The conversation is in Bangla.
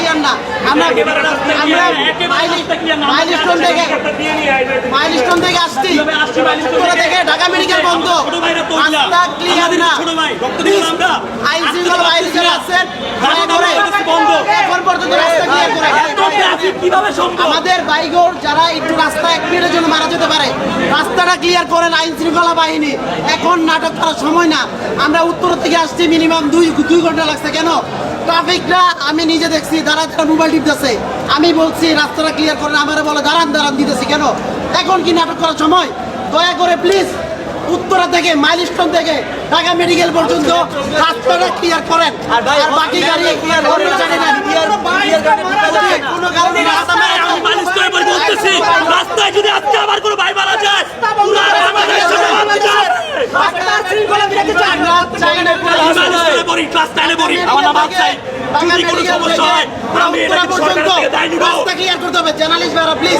ক্লিয়ার না। আমরা মাইলস্টোন থেকে আসছি, উত্তরা থেকে ঢাকা মেডিকেল বন্ধ, রাস্তা ক্লিয়ার না। আইন শৃঙ্খলা বাহিনী যারা আছেন দয়া করে এখন পর্যন্ত রাস্তা ক্লিয়ার করে। আমাদের বাইকর যারা একটু রাস্তা 1 মিনিটের জন্য মারা যেতে পারে, রাস্তাটা ক্লিয়ার করেন আইন শৃঙ্খলা বাহিনী। এখন নাটক করার সময় না। আমরা উত্তর থেকে আসছি, মিনিমাম 2 ঘন্টা লাগছে। কেন? ট্রাফিকরা আমি নিজে দেখছি, যারা মোবাইল টিপতেছে। আমি বলছি রাস্তাটা ক্লিয়ার করেন, আমার বলে দাঁড়ান দিতেছি। কেন? এখন কি নাটক করার সময়? দয়া করে প্লিজ উত্তরা থেকে মাইলস্টোন থেকে ঢাকা মেডিকেল পর্যন্ত রাস্তাটা ক্লিয়ার করেন। আর বাকি গাড়ি অন্য জানি না কোনো কারণে আমি মাইলস্টোনে বলতেছি, রাস্তায় যদি আজকে আবার কোনো ভাই মারা যায়, পুরো বাংলাদেশ সমাজ যায়। জার্নালিস্ট ভাইরা প্লিজ